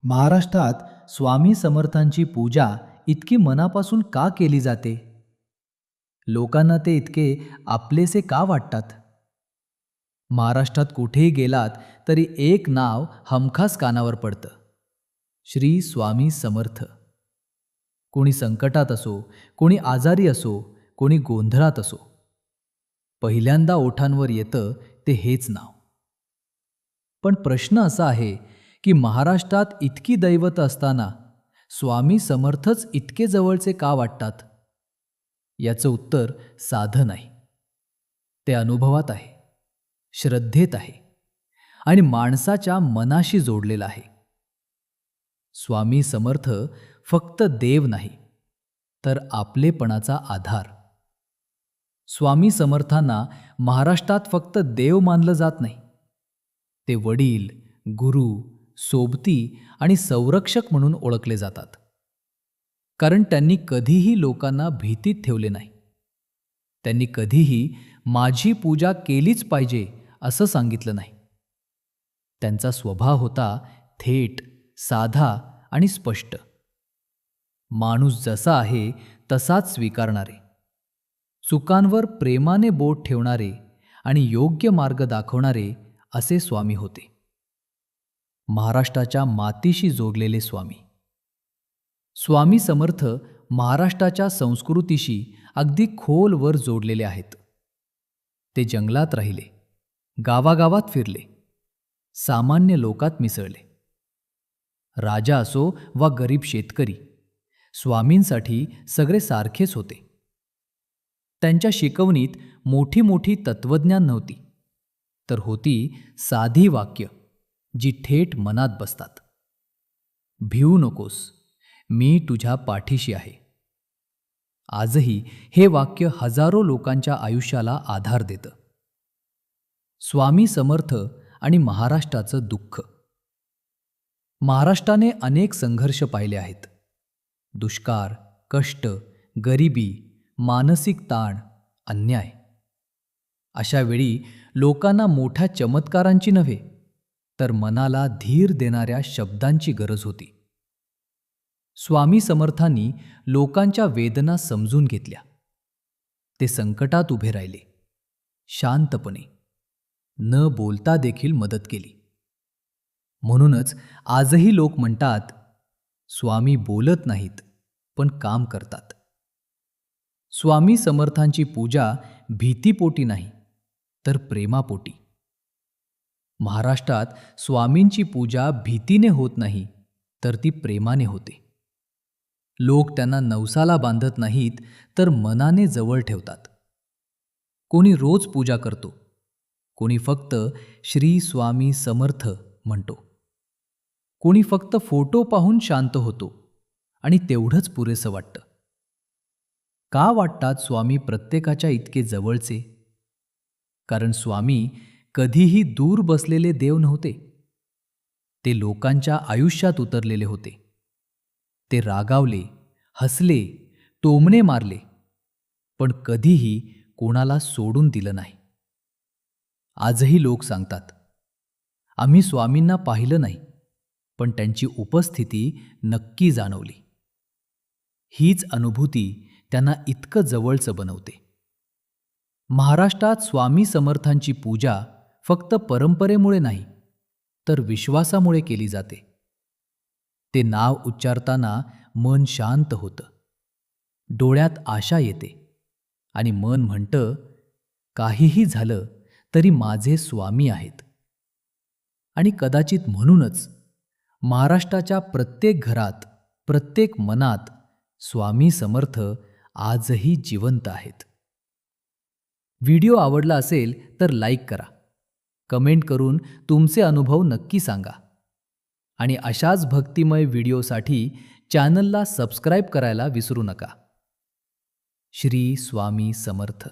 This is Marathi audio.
महाराष्ट्रात स्वामी समर्थांची पूजा इतकी मनापासून का केली जाते? लोकांना ते इतके आपलेसे का वाटतात? महाराष्ट्रात कुठेही गेलात तरी एक नाव हमखास कानावर पडतं. श्री स्वामी समर्थ. कोणी संकटात असो, कोणी आजारी असो, कोणी गोंधळात असो, पहिल्यांदा ओठांवर येतं ते हेच नाव. पण प्रश्न असा आहे की महाराष्ट्रात इतकी दैवत असताना स्वामी समर्थच इतके जवळचे का वाटतात? याचं उत्तर साधं नाही. ते अनुभवात आहे, श्रद्धेत आहे आणि माणसाच्या मनाशी जोडलेलं आहे. स्वामी समर्थ फक्त देव नाही, तर आपलेपणाचा आधार. स्वामी समर्थांना महाराष्ट्रात फक्त देव मानलं जात नाही. ते वडील, गुरु, सोबती आणि संरक्षक म्हणून ओळखले जातात. कारण त्यांनी कधीही लोकांना भीतीत ठेवले नाही. त्यांनी कधीही माझी पूजा केलीच पाहिजे असं सांगितलं नाही. त्यांचा स्वभाव होता थेट, साधा आणि स्पष्ट. माणूस जसा आहे तसाच स्वीकारणारे, चुकांवर प्रेमाने बोट ठेवणारे आणि योग्य मार्ग दाखवणारे असे स्वामी होते. महाराष्ट्राच्या मातीशी जोडलेले स्वामी. स्वामी समर्थ महाराष्ट्राच्या संस्कृतीशी अगदी खोलवर जोडलेले आहेत. ते जंगलात राहिले, गावागावात फिरले, सामान्य लोकात मिसळले. राजा असो वा गरीब शेतकरी, स्वामींसाठी सगळे सारखेच होते. त्यांच्या शिकवणीत मोठी मोठी तत्वज्ञान नव्हती, तर होती साधी वाक्य जी थेट मनात बसतात. भिवू नकोस, मी तुझ्या पाठीशी आहे. आजही हे वाक्य हजारो लोकांच्या आयुष्याला आधार देतं. स्वामी समर्थ आणि महाराष्ट्राचं दुःख. महाराष्ट्राने अनेक संघर्ष पाहिले आहेत. दुष्काळ, कष्ट, गरिबी, मानसिक ताण, अन्याय. अशा वेळी लोकांना मोठ्या चमत्कारांची नव्हे, तर मनाला धीर देणाऱ्या शब्दांची गरज होती. स्वामी समर्थांनी लोकांच्या वेदना समजून घेतल्या. ते संकटात उभे राहिले, शांतपणे, न बोलता देखील मदत केली. म्हणूनच आजही लोक म्हणतात, स्वामी बोलत नाहीत पण काम करतात. स्वामी समर्थांची पूजा भीतीपोटी नाही, तर प्रेमापोटी. महाराष्ट्रात स्वामींची पूजा भीतीने होत नाही, तर ती प्रेमाने होते. लोक त्यांना नवसाला बांधत नाहीत, तर मनाने जवळ ठेवतात. कोणी रोज पूजा करतो, कोणी फक्त श्री स्वामी समर्थ म्हणतो. कोणी फक्त फोटो पाहून शांत होतो आणि तेवढंच पुरेसं वाटतं. का वाटतात स्वामी प्रत्येकाच्या इतके जवळचे? कारण स्वामी कधीही दूर बसलेले देव नव्हते. ते लोकांच्या आयुष्यात उतरलेले होते. ते रागावले, हसले, टोमणे मारले, पण कधीही कोणाला सोडून दिलं नाही. आजही लोक सांगतात, आम्ही स्वामींना पाहिलं नाही, पण त्यांची उपस्थिती नक्की जाणवली. हीच अनुभूती त्यांना इतकं जवळचं बनवते. महाराष्ट्रात स्वामी समर्थांची पूजा फक्त परंपरेमुळे नाही, तर विश्वासामुळे केली जाते. ते नाव उच्चारताना मन शांत होतं, डोळ्यात आशा येते आणि मन म्हणतं, काहीही झालं तरी माझे स्वामी आहेत. आणि कदाचित म्हणूनच महाराष्ट्राच्या प्रत्येक घरात, प्रत्येक मनात स्वामी समर्थ आजही जिवंत आहेत. व्हिडिओ आवडला असेल तर लाईक करा, कमेंट करून तुमचे अनुभव नक्की सांगा आणि अशाच भक्तिमय व्हिडिओसाठी चॅनलला सबस्क्राईब करायला विसरू नका. श्री स्वामी समर्थ.